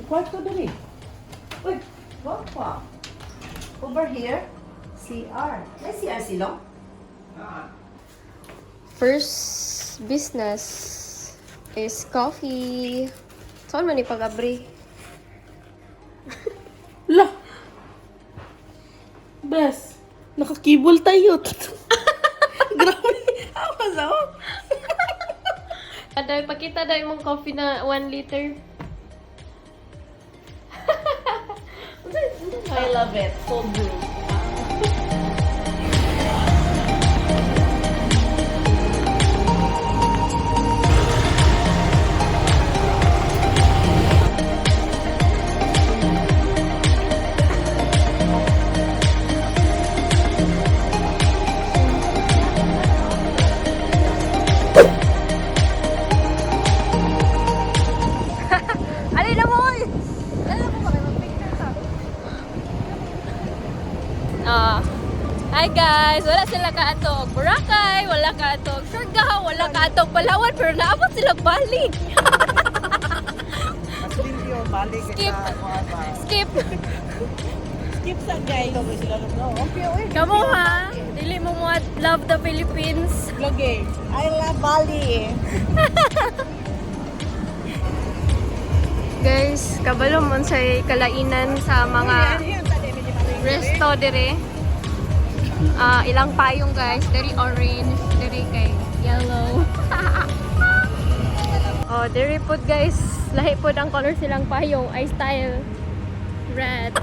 Kwarto dali. Uy, wapa. Over here, CR. May CR silong? First business is coffee. Saan man ipag-abri? La! Bes, nakakibol tayo. Grabe. Awas ako. Pakita daw yung coffee na 1 liter. I love it. Cold brew. Alin na mo! Alam mo ba kayo mag-picture ka? Hi guys! Wala sila kaatog Boracay, wala kaatog Surigao, wala kaatog Palawan, pero naabot sila balik. Skip! Skip! Skip sa guys. Okay. Kamu ha? Dili mo mo at love the Philippines. Vlogger. I love Bali. Guys, kabalo mo sa kalainan sa mga resto dire. Ilang payong guys, very orange, very kay yellow. Oh, dire pod guys, lahi pod ang color silang payong, I style red.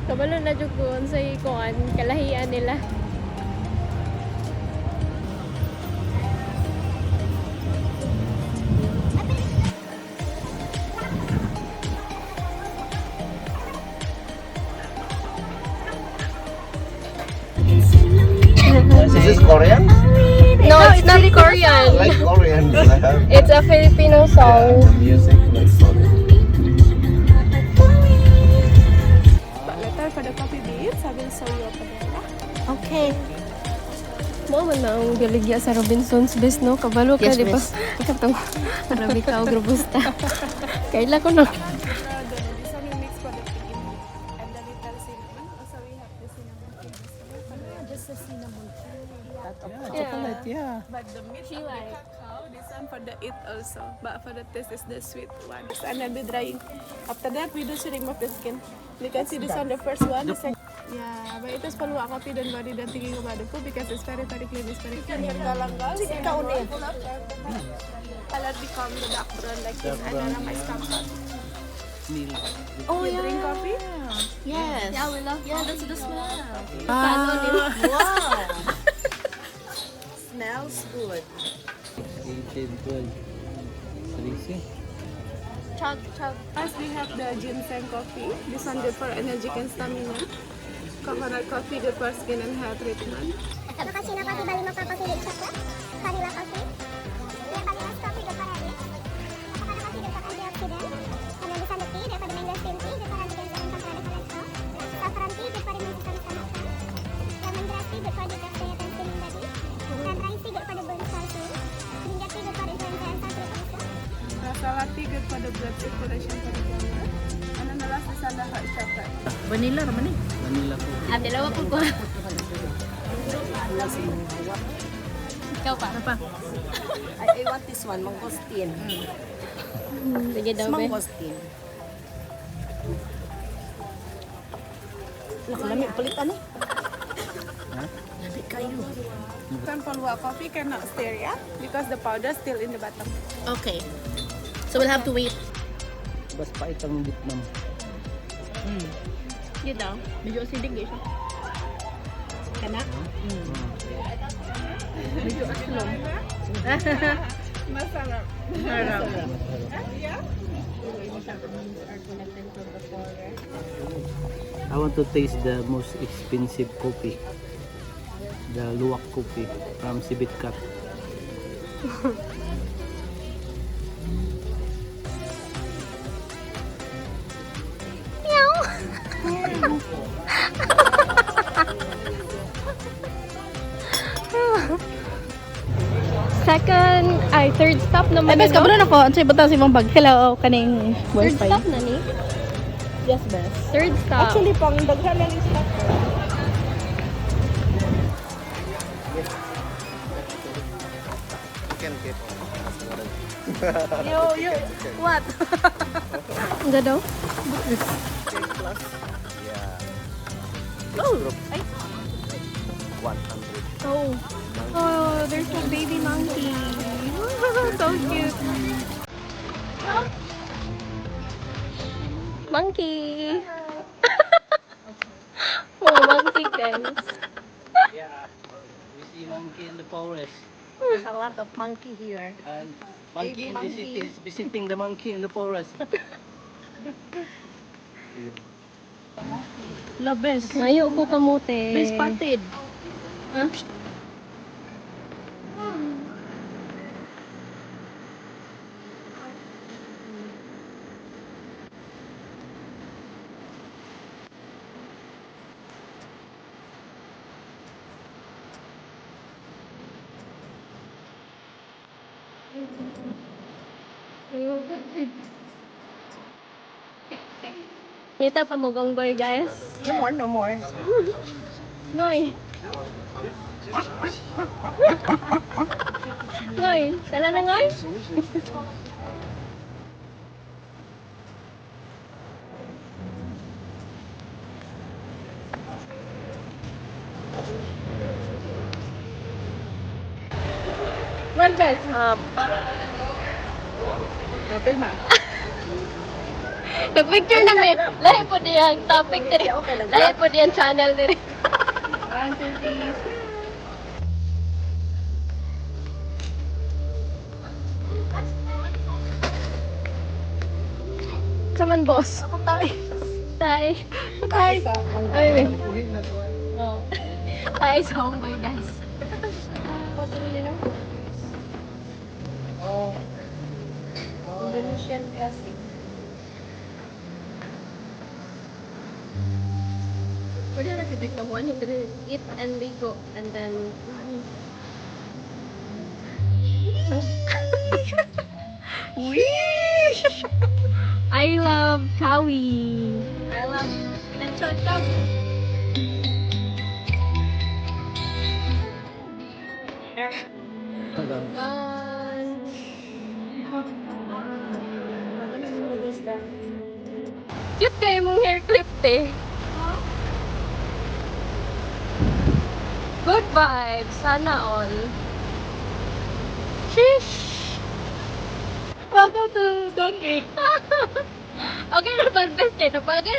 Kabalo na jud ko sa ikuan kalahian nila. Is this Korean? No, it's not Korean. I like Korean. It's a Filipino song. The music like Korean. Letter for the coffee beans. I will show you panela. Okay. Mo man na ang galigya sa Robinson's Best, no? Kabalo ka, Yes, di ba? miss. Katong Arabica o Robusta. Kaila ko na. This one we mix for the pig and the little cinnamon. Also we have the cinnamon cubes. Just the cinnamon. Chocolate, yeah. But the meat of the cacao, this one for the eat also. But for the taste is the sweet one. And then the drying. After that, we do remove the skin. You can see this one, the first one. The second. Yeah, but it is palwa coffee dan body dan thinking about the food because it's very clean, it's very clean. Here galanggal, color become the dark brown like this, and then my stamp. Oh, You drink coffee? Yes. Yeah, we love yeah, that's the smell. Wow. Smells good. Chug, chug. First, we have the ginseng coffee. This one good for energy and stamina. Coconut coffee good for skin and hair treatment. Cappuccino coffee, Balimo coffee with chocolate. Vanilla coffee. Yeah, Balima's coffee good for headache. Avocado coffee good for antioxidant. And then this one the tea, good for the mango green tea, good for anti-cancer and control the cholesterol. Saffron tea good for removing some stomach fat. Lemongrass tea good for detox diet and slimming body. Sunrise tea good for the bone sulfur. Ginger tea good for influenza and sulfuric acid. Masala tea good for the blood circulation for the bladder. And then the last is the hot chocolate. Vanilla naman eh. Dalawa po ko. Ikaw pa. I want this one, mangosteen. Sige daw, be. Mangosteen. Lami, palitan eh. Labi kayo. Some palwa coffee cannot stir yet because the powder still in the bottom. Okay. So we'll have to wait. Bas pa itong Vietnam. Yun daw. Medyo acidic siya. Kana? Masarap. I want to taste the most expensive coffee. The luwak coffee from Sibitkat. Third stop naman. Bes, kabalo na ko. Ang sa'yo butang si mong bag. Hello, kaning Third wifi. stop na ni. Yes, bes. Third stop. Actually, pang daghan lang yung stock. Yo. What? Ang daw? Oh. 100. Oh. Oh, there's a baby monkey. So cute. Monkey. Oh, monkey guys. Yeah. We see monkey in the forest. There's a lot of monkey here. And monkey in the city is visiting the monkey in the forest. La, bes. Ngayon ko kamote. Bes, spotted. Huh? Kita pa mo gonggoy, guys. No more. Ngoy. Ngoy, tala na ngoy. One bes. Nag-picture namin. Lahi po diyang topic diri. Lahi po diyang channel diri. Saman boss. Ako tayo. Tayo. Tayo. Ay. Oh. Tayo sa homeboy guys. Indonesian classic. Pwede na kita ka one eat and we go and then I love kawi. I love lechon chop. Cute kayo mong hair clip eh. Good vibes. Sana all. Sheesh! Welcome to Donkey. Okay naman, best eh. Napagay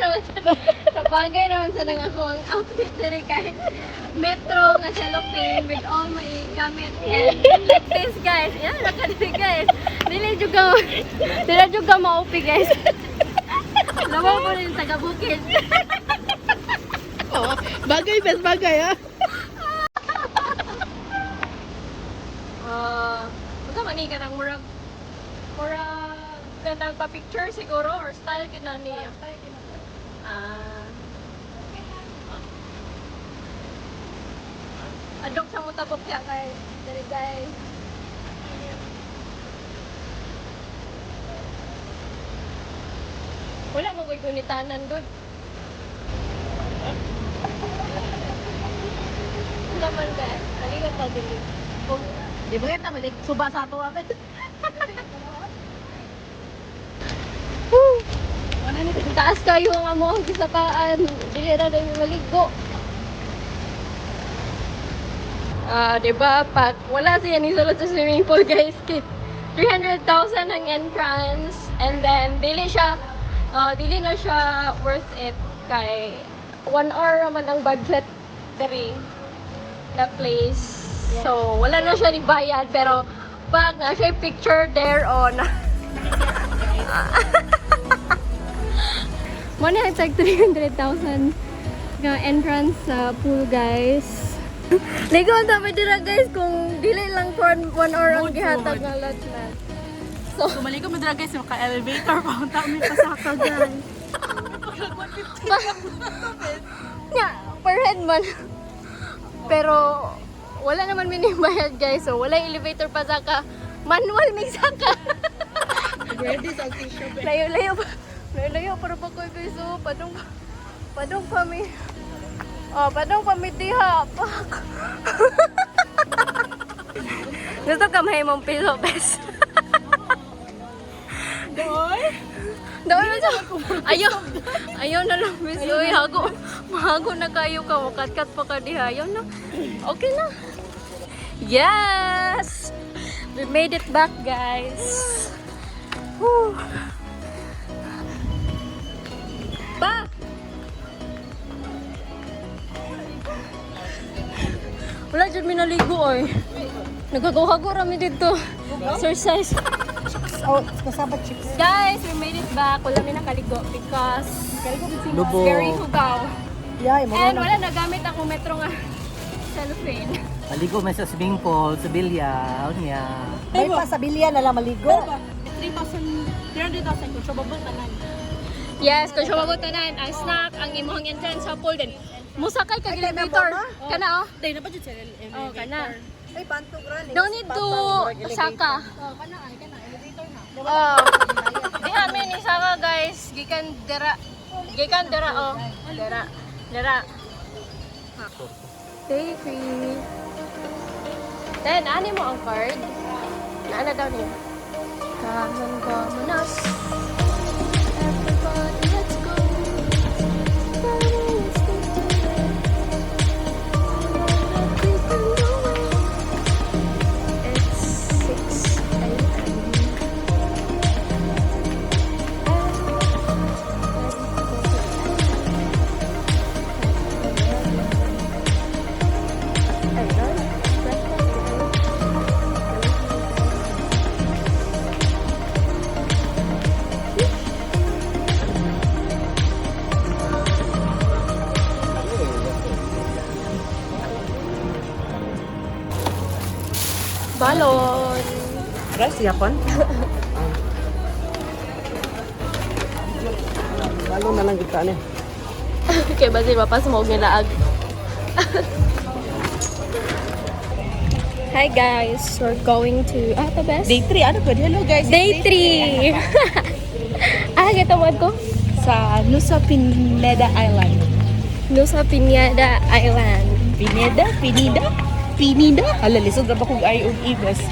naman sa nang ako ang outfit diri kahit metro nga cellophane with all my gamit. And like this guys. Yan, nakadiri guys. Dili juga maupi guys. Lawa ko rin taga-bukid. Bagay, bes, bagay, ha? Baka mani ka ng murag ka nagpa-picture siguro or style ka na niya. Adok sa mutabok siya kay dari guys. Wala mo ko'y kunitanan doon. Naman guys, naligat na dili. Di ba kita balik suba sa ato agad? Taas kayo ang among kisakaan. Dili na rin maligo. Diba? Pag wala siya ni sulod sa swimming pool, guys. 300,000 ang entrance. And then, dili na siya worth it. Kay 1 hour naman ang budget dari the place. So, wala na siya ni bayad, pero pag na siya picture there on. Muna tag 300,000 nga entrance sa pool, guys. Ligo ang dami dira, guys, kung dili lang for 1 hour ang gihatag nga lot. So, maligo mo dira guys, maka-elevator pa. Ang tami pa sa kagan. Nya, per head man. Pero, wala naman minibayad, guys. So, wala elevator pa saka. Manual may saka. Ready sa tissue. Layo-layo pa. Layo-layo para pa ko, guys. So, padong kami. Oh, padong kami diha. Fuck. Gusto ka may mong piso, bes. Doon na siya. Ayaw na lang, miss. Uy, mahago na kayo ka. Makat-kat pa ka diha. Ayaw na. Okay na. Yes! We made it back, guys. Whew. Pa! Wala dyan minaligo, oy. Nagagawa-gawa rami dito. Exercise. Oh, kasabat chips. Guys, we made it back. Wala may nakaligo because Lubo. very hugaw. Yeah, And wala nagamit akong metro nga cellophane. Maligo may sa swimming pool, sa bilya. Niya. may pa sa bilya na lang maligo. 300,000 kung siya babutanan. Yes, kung siya mabutanan, ang snack, ang imong entrance sa pool din. Musakay kag elevator. Kana oh. Dahil na ba dyan sa elevator? Oh, kana. Ay, pantog rani. Don't need to saka. Oh. Di amin ni saka, guys. Gikan dira. Oh. Dira. Thank you. Then, ani mo ang card? Naana daw niya. Kamunas. Everybody, let's go. It's 6 a.m. Balon. Rice, yapon? Lalo na lang kita niya. Okay, basi mapas mo nilaag. Hi guys, we're going to Atabes. Day 3, ano po? Hello guys. Day 3. Kita mo ko Sa Nusa Pineda Island. Nusa Pineda Island. Pinida? Hala, lisod na ba kung ay og ibas?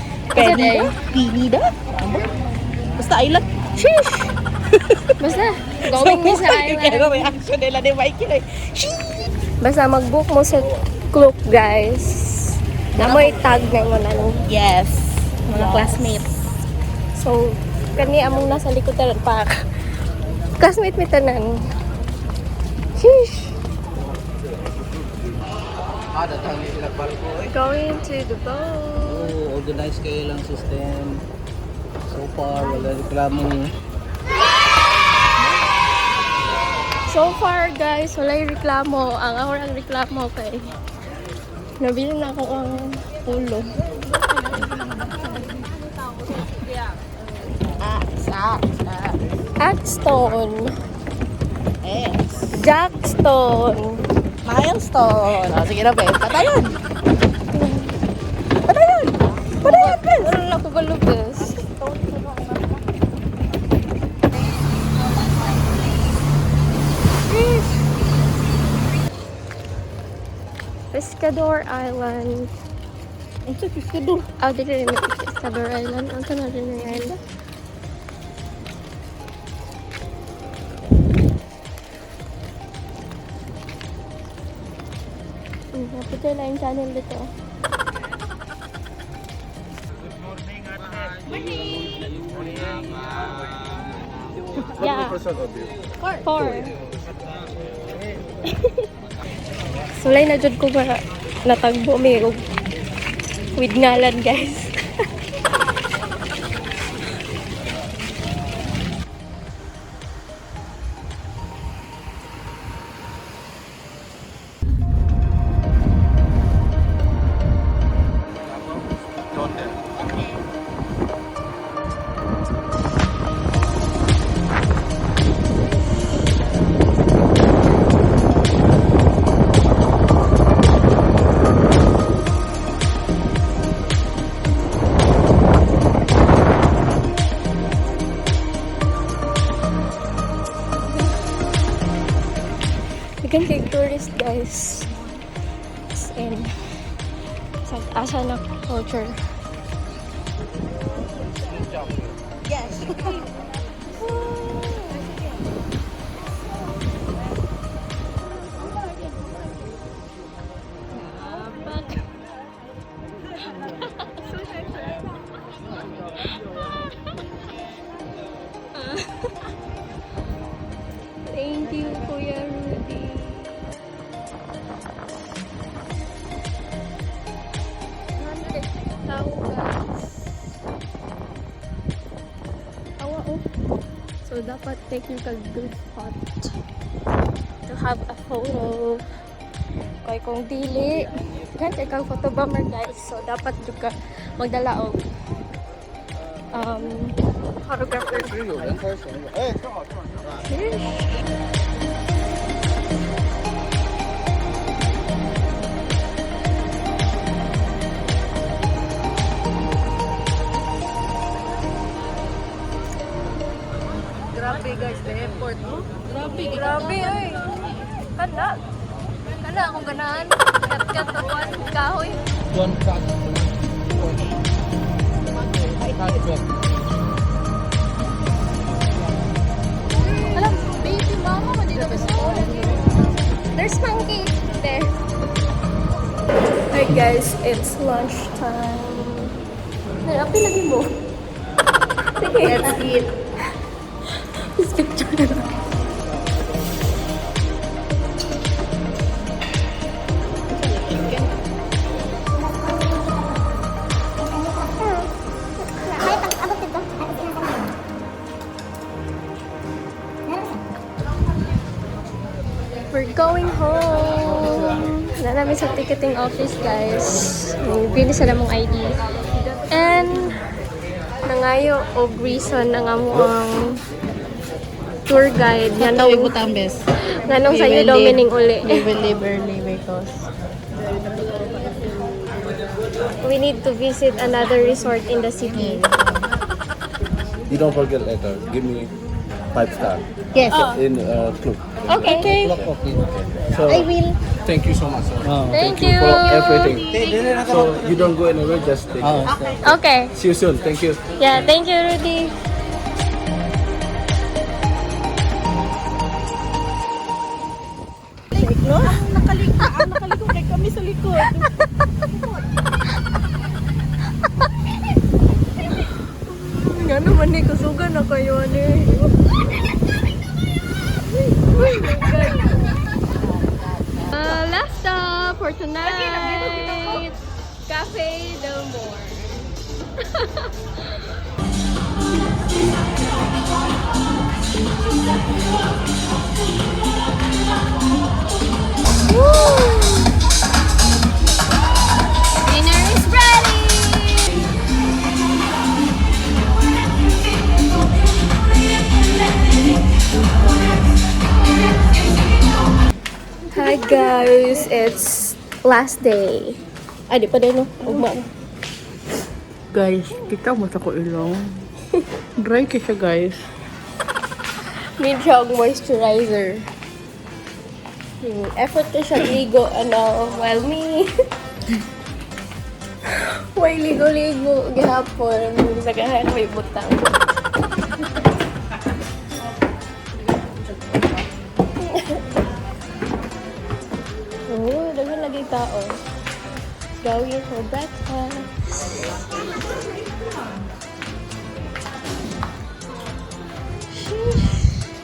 Pinida? Ano? Basta island. Sheesh. Basta going mo sa island. Pero may action nila ni Mikey. Basta mag-book mo sa Klook, guys. Na mo i-tag na mo na nung Yes. Mga classmates. So, kani among nasa likod tanan pa. Classmate mi tanan. Sheesh. Going to the boat. Oh, organized kayo lang system. So far, wala reklamo. So far, guys, wala yung reklamo. Ang ang reklamo kay nabili na ako ang ulo. Axstone. Jackstone. Milestone. O, sige na, Ben. Patayon. Ano na ko galubes? Pescador Island. Ang sa Pescador. Ah, dito rin yung Pescador Island. Ang sana rin na yan. Napito na yung channel dito. Yeah. 4. Sulay na jud ko ba natagbo mi og With ngalan, guys. Again, kay tourist, guys. As in, sa asa na culture. Thank you, Kuya Rudy. Tao, guys. Awa, oh. So, dapat take yung good spot to have a photo. Kaya kung dili, yan, kaya kang photo bomber, guys. So, dapat juga magdala og photographer. Grabe guys, the airport. Oh. Grabe, ay. Kana akong ganahan. Kat-kat na one kahoy. One cut. Alam, baby mama, dito kasi. There's monkey there. Hi guys, it's lunchtime. Apa lagi mo? Let's eat. This picture na lang. We're going home. Wala namin sa ticketing office, guys. Bili sa namong ID. And nangayo og reason na nga mo ang tour guide nganong Butambes. nganong sa iyo daw mining uli. We will leave early because We need to visit another resort in the city. You don't forget later. Give me 5 star yes, in club. Okay. So I will. thank you so much. Sir. Thank you you. for everything. So you don't go anywhere. Just take it. Okay. See you soon. Thank you. Yeah, thank you, Rudy. No? Nakaliko kay kami sa likod. Nga naman ni kusugan na kayo ani. Last stop for tonight. Cafe Del More. Dinner is ready. Hi guys, it's last day. Ay, di pa din no? Ugma na. Guys, kita mo sa ko ilong. Dry ka siya, guys. Need siya og moisturizer. Effort ko siya ligo, while me. Way ligo-ligo, gihapon. Sa kahan, may butang. Oh, dagan lagi tao. Gawin for breakfast.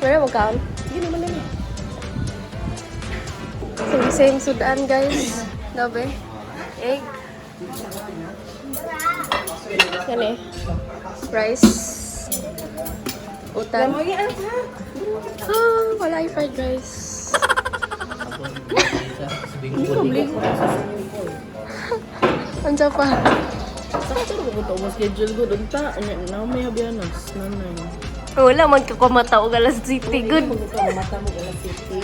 Where mo kaon? Sige naman na. Same sudan guys. Dabe. Egg. Yan eh. Rice. Utan. Ah, wala yung fried rice. Andiyan pa. Sakto ko ito mo schedule ko doon ta. Na may habianas. Nanay. Wala, magkakamata o alas city. Good. Mata mo alas 7.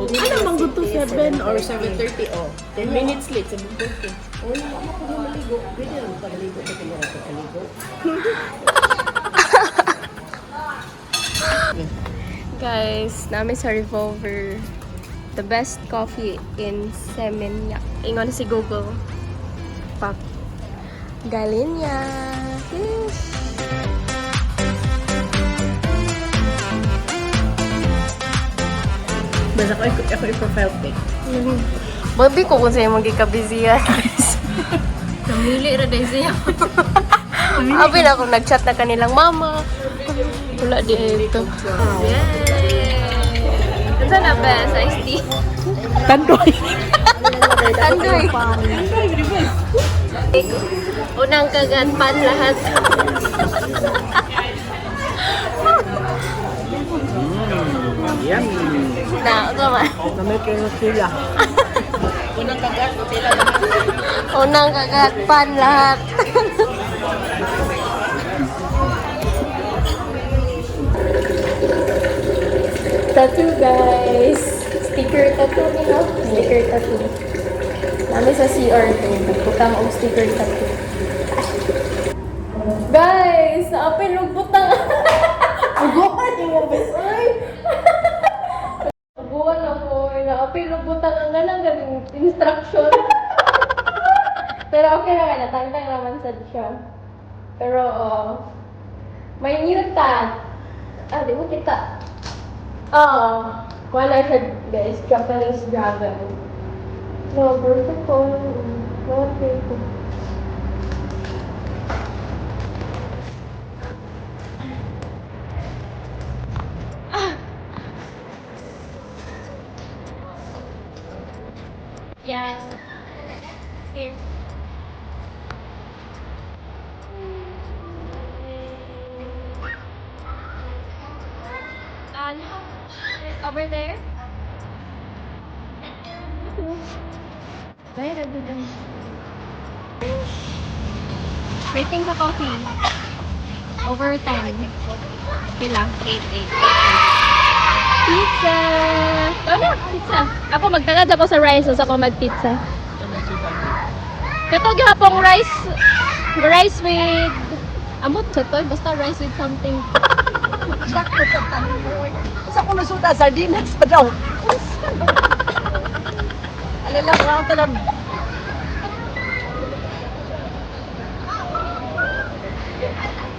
Ano mang good to 7 or 7:30 oh. 10 minutes late 7:30. Wala ako ko maligo. Pwede lang pagaligo sa kanya ako kaligo. Guys, namin sa Revolver. The best coffee in Seminyak. Ingon si Google. Pak. Galinya. Yes. Basta ako i-profile pic. Babi ko kung sa'yo magkikabiziyan. Namili ra din siya. Abi na ako nag-chat na kanilang mama. Wala di ito. Yay! Ito na ba? Size D? Tandoy. Tandoy. Unang kagatpan lahat. Yan. Na, ito man. Namay kayo sila. Unang kagat, sila naman. Unang kagatpan lahat. Tattoo guys. Sticker tattoo nila. Sticker tattoo. Dami sa CR to. Butang og sticker tattoo. Guys, naapin og butang. Ugohan yung bes. Ay! Buwan ako, naapil og butang ang ganang galing instruction. Pero okay na kaya natangtang naman sa siya. Pero may new tag. Di mo kita. Wala siya guys, Japanese dragon. No, perfect ko. No, perfect. Yan. Here. And over there. There, rating sa coffee. Over 10. Pila? 8. Pizza! Ano? Pizza. Ako magtagad ako sa rice, tapos ako mag-pizza. Ito gihapong rice. Rice with... Amot sa to, basta rice with something. Sakto sa tanong mo. Sa kung nasuda, sardinas pa daw. Alala ko ako talag.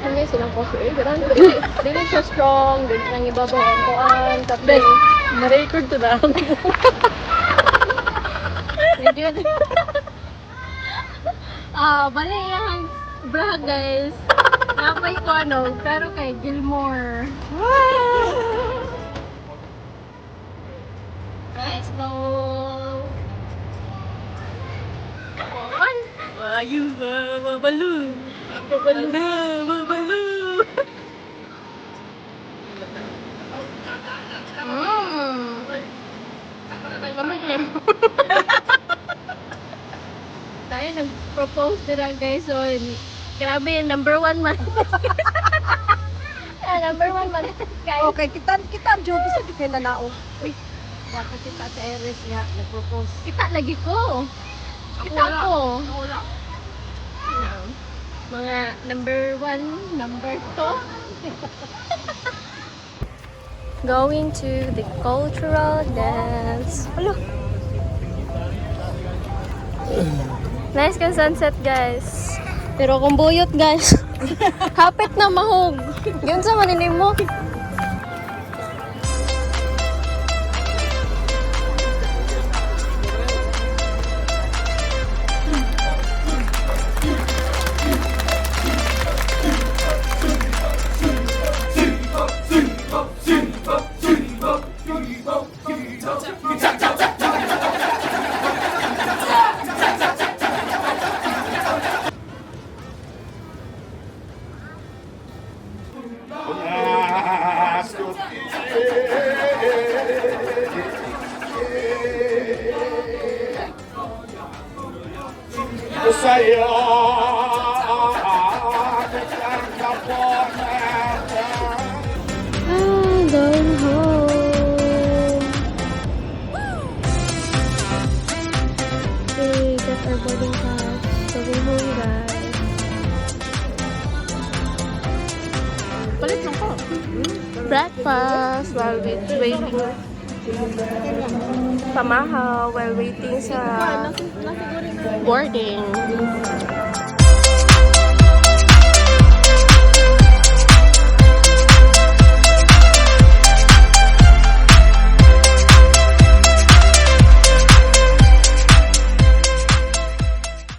Ano yung silang coffee? Ganun. Dili siya strong. Dili nang ibabaw ang kuan. Tapos, Na-record to na. yun. Bali yung bra guys. Napay ko ano, pero kay Gilmore. Let's go. On. Ayun, mabalu. Mabalu. Tayo nag-propose nila guys, so grabe yung number 1 man. Number 1 man guys. Okay, kita job sa di kay nanao. Uy. Dapat kita sa Eris nga nag-propose. Kita lagi ko. Kita ko. Mga number 1, number 2. Going to the cultural dance. Hello. Nice ka sunset guys. Pero kung buyot guys, kapit na mahog. Yun sa maninig mo. ko sa'yo ang kapon I'm going home. We got our boarding pass. Going home, guys. Palit lang ko. Breakfast while waiting. Pamahaw while waiting sa boarding.